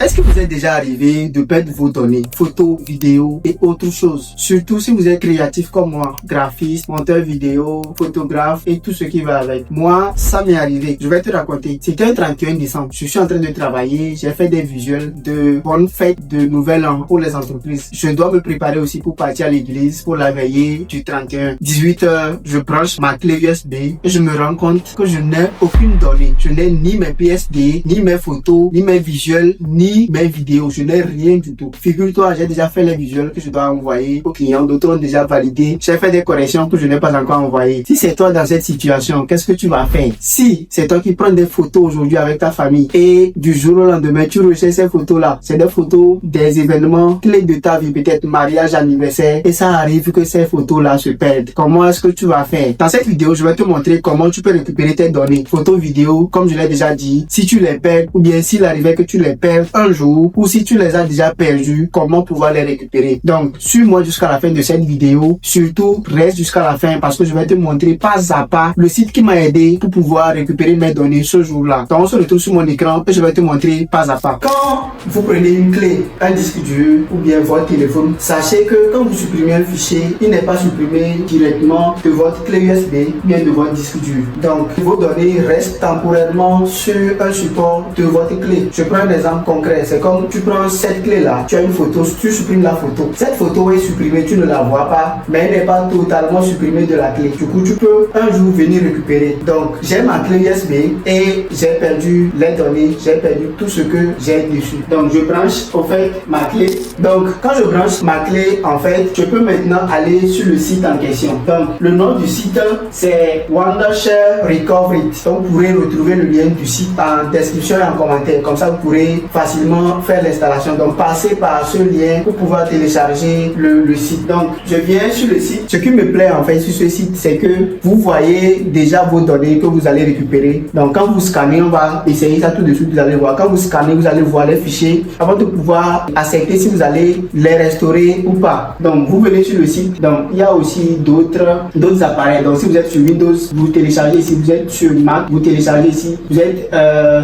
Est-ce que vous êtes déjà arrivé de perdre vos données, photos, vidéos et autres choses? Surtout si vous êtes créatif comme moi, graphiste, monteur vidéo, photographe et tout ce qui va avec. Moi, ça m'est arrivé. Je vais te raconter. C'était un 31 décembre. Je suis en train de travailler. J'ai fait des visuels de bonnes fêtes de nouvel an pour les entreprises. Je dois me préparer aussi pour partir à l'église pour la veillée du 31. 18h, je branche ma clé USB et je me rends compte que je n'ai aucune donnée. Je n'ai ni mes PSD, ni mes photos, ni mes visuels, ni mes vidéos. Je n'ai rien du tout. Figure-toi, j'ai déjà fait les visuels que je dois envoyer aux clients. D'autres ont déjà validé. J'ai fait des corrections que je n'ai pas encore envoyées. Si c'est toi dans cette situation, qu'est-ce que tu vas faire? Si c'est toi qui prends des photos aujourd'hui avec ta famille et du jour au lendemain, tu recherches ces photos-là. C'est des photos des événements clés de ta vie, peut-être mariage, anniversaire, et ça arrive que ces photos-là se perdent. Comment est-ce que tu vas faire? Dans cette vidéo, je vais te montrer comment tu peux récupérer tes données, photos, vidéos, comme je l'ai déjà dit. Si tu les perds, ou bien s'il arrivait que tu les perds un jour, ou si tu les as déjà perdus, comment pouvoir les récupérer. Donc, suis-moi jusqu'à la fin de cette vidéo. Surtout, reste jusqu'à la fin parce que je vais te montrer pas à pas le site qui m'a aidé pour pouvoir récupérer mes données ce jour-là. Donc, on se retrouve sur mon écran et je vais te montrer pas à pas. Quand vous prenez une clé, un disque dur ou bien votre téléphone, sachez que quand vous supprimez un fichier, il n'est pas supprimé directement de votre clé USB ou bien de votre disque dur. Donc, vos données restent temporairement sur un support de votre clé. Je prends un exemple concret. C'est comme tu prends cette clé-là, tu as une photo, tu supprimes la photo. Cette photo est supprimée, tu ne la vois pas, mais elle n'est pas totalement supprimée de la clé. Du coup, tu peux un jour venir récupérer. Donc, j'ai ma clé USB et j'ai perdu les données, j'ai perdu tout ce que j'ai dessus. Donc, je branche au fait ma clé. Donc, quand je branche ma clé, en fait, je peux maintenant aller sur le site en question. Donc, le nom du site, c'est Wondershare Recovery. Donc, vous pourrez retrouver le lien du site en description et en commentaire. Comme ça, vous pourrez facilement faire l'installation. Donc, passez par ce lien pour pouvoir télécharger le site. Donc, je viens sur le site. Ce qui me plaît, en fait, sur ce site, c'est que vous voyez déjà vos données que vous allez récupérer. Donc, quand vous scannez, on va essayer ça tout de suite, vous allez voir. Quand vous scannez, vous allez voir les fichiers avant de pouvoir accepter si vous allez les restaurer ou pas. Donc, vous venez sur le site. Donc, il y a aussi d'autres appareils. Donc, si vous êtes sur Windows, vous téléchargez ici. Vous êtes sur Mac, vous téléchargez ici. Vous êtes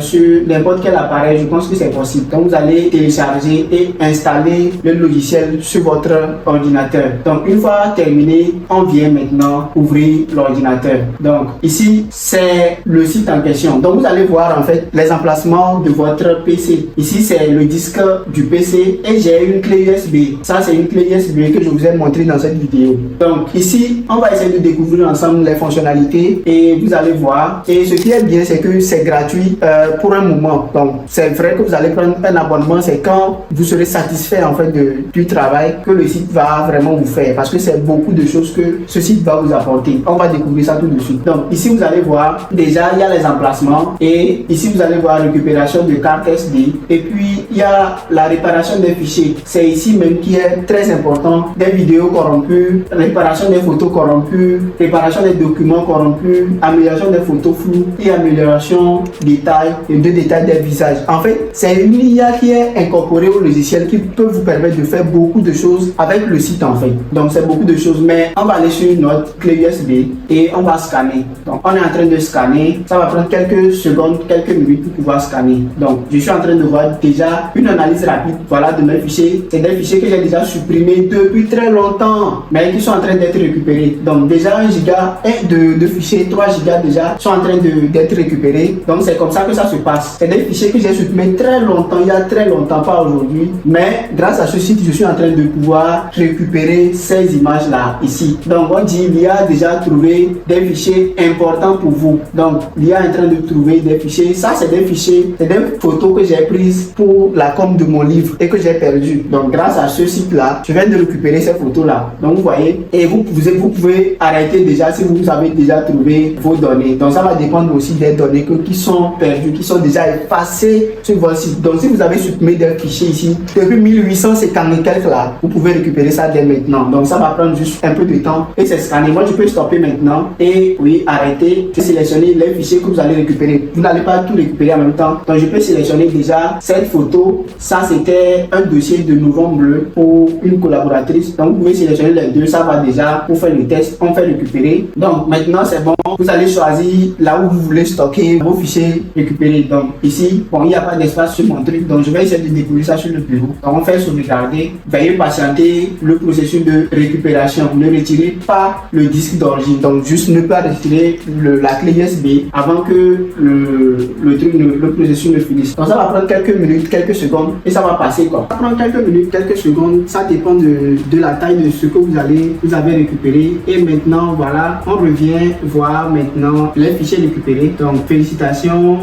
sur n'importe quel appareil, je pense que c'est possible. Donc, vous allez télécharger et installer le logiciel sur votre ordinateur. Donc, une fois terminé, on vient maintenant ouvrir l'ordinateur. Donc, ici, c'est le site en question. Donc, vous allez voir en fait les emplacements de votre PC. Ici, c'est le disque du PC et j'ai une clé USB. Ça, c'est une clé USB que je vous ai montré dans cette vidéo. Donc, ici, on va essayer de découvrir ensemble les fonctionnalités et vous allez voir. Et ce qui est bien, c'est que c'est gratuit pour un moment. Donc, c'est vrai que vous allez prendre un abonnement. C'est quand vous serez satisfait en fait du travail que le site va vraiment vous faire. Parce que c'est beaucoup de choses que ce site va vous apporter. On va découvrir ça tout de suite. Donc, ici, vous allez voir, déjà, il y a les emplacements. Et ici, vous allez voir récupération de carte SD. Et puis, il y a la réparation des fichiers. C'est ici même qui est très important. Des vidéos corrompues, réparation des photos corrompues, réparation des documents corrompus, amélioration des photos floues et amélioration détails et de détails des visages. En fait, c'est une IA qui est incorporée au logiciel qui peut vous permettre de faire beaucoup de choses avec le site en fait. Donc, c'est beaucoup de choses. Mais on va aller sur notre clé USB et on va scanner. Donc, on est en train de scanner. Ça va prendre quelques secondes, quelques minutes pour pouvoir scanner. Donc, je suis en train de voir déjà une analyse rapide. Voilà de mes fichiers. C'est des fichiers que j'ai déjà supprimés depuis très longtemps, mais qui sont en train d'être récupérés. Donc, déjà 1 giga de fichiers, 3 gigas déjà sont en train d'être récupérés. Donc, c'est comme ça que ça se passe. C'est des fichiers que j'ai supprimés très longtemps, il y a très longtemps, pas aujourd'hui. Mais grâce à ce site, je suis en train de pouvoir récupérer ces images-là ici. Donc, on dit l'IA a déjà trouvé des fichiers importants pour vous. Donc, l'IA est en train de trouver des fichiers. Ça, c'est des fichiers, c'est des photos que j'ai prises pour la com de mon livre et que j'ai perdu. Donc, grâce à ce site-là, je viens de récupérer ces photos-là. Donc, vous voyez, et vous pouvez arrêter déjà si vous avez déjà trouvé vos données. Donc, ça va dépendre aussi des données qui sont perdues, qui sont déjà effacées sur votre site. Donc, si vous avez supprimé des fichiers ici, depuis 1850 et quelques là, vous pouvez récupérer ça dès maintenant. Donc, ça va prendre juste un peu de temps et c'est scanné. Moi, je peux stopper maintenant et oui, arrêter et sélectionner les fichiers que vous allez récupérer. Vous n'allez pas tout récupérer en même temps. Donc, je peux sélectionner déjà cette photo. Ça, c'était un dossier de novembre bleu pour une collaboratrice. Donc, vous pouvez sélectionner les deux. Ça va déjà pour faire le test. On fait récupérer. Donc, maintenant, c'est bon. Vous allez choisir là où vous voulez stocker vos fichiers récupérés. Donc, ici, bon, il n'y a pas d'espace sur mon truc. truc, donc je vais essayer de découvrir ça sur le bureau. Donc on fait sauvegarder, veuillez patienter le processus de récupération. Ne retirez pas le disque d'origine, donc juste ne pas retirer la clé USB avant que le processus ne finisse. Donc ça va prendre quelques minutes, quelques secondes et ça va passer quoi. Ça prend quelques minutes, quelques secondes, ça dépend de la taille de ce que vous avez récupéré. Et maintenant voilà, on revient voir maintenant les fichiers récupérés. Donc félicitations,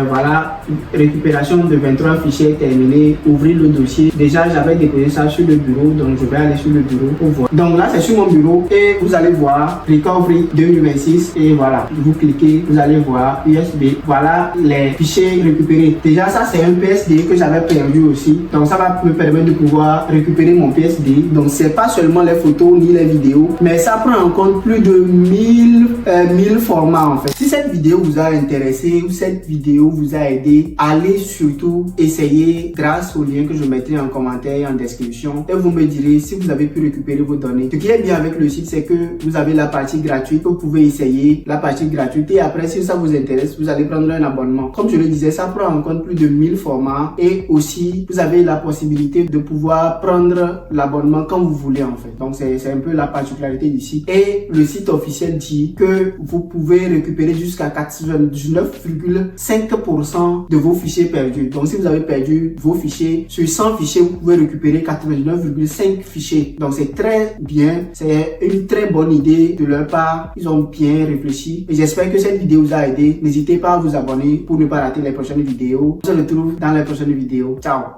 voilà, récupération de 23 fichiers terminés, ouvrir le dossier. Déjà j'avais déposé ça sur le bureau, donc je vais aller sur le bureau pour voir. Donc là c'est sur mon bureau et vous allez voir Recovery 2026 et voilà, vous cliquez, vous allez voir USB, voilà les fichiers récupérés. Déjà ça c'est un PSD que j'avais perdu aussi, donc ça va me permettre de pouvoir récupérer mon PSD. Donc c'est pas seulement les photos ni les vidéos, mais ça prend en compte plus de 1000 formats en fait. Si cette vidéo vous a intéressé ou cette vidéo vous a aidé, allez surtout essayer grâce au lien que je mettrai en commentaire et en description et vous me direz si vous avez pu récupérer vos données. Ce qui est bien avec le site, c'est que vous avez la partie gratuite, vous pouvez essayer la partie gratuite et après si ça vous intéresse, vous allez prendre un abonnement. Comme je le disais, ça prend en compte plus de 1000 formats et aussi vous avez la possibilité de pouvoir prendre l'abonnement quand vous voulez en fait. Donc c'est un peu la particularité du site. Et le site officiel dit que vous pouvez récupérer jusqu'à 99,5% de vos fichiers perdus. Donc si vous avez perdu vos fichiers, sur 100 fichiers, vous pouvez récupérer 99,5 fichiers. Donc c'est très bien, c'est une très bonne idée de leur part. Ils ont bien réfléchi et j'espère que cette vidéo vous a aidé. N'hésitez pas à vous abonner pour ne pas rater les prochaines vidéos. On se retrouve dans les prochaines vidéos. Ciao!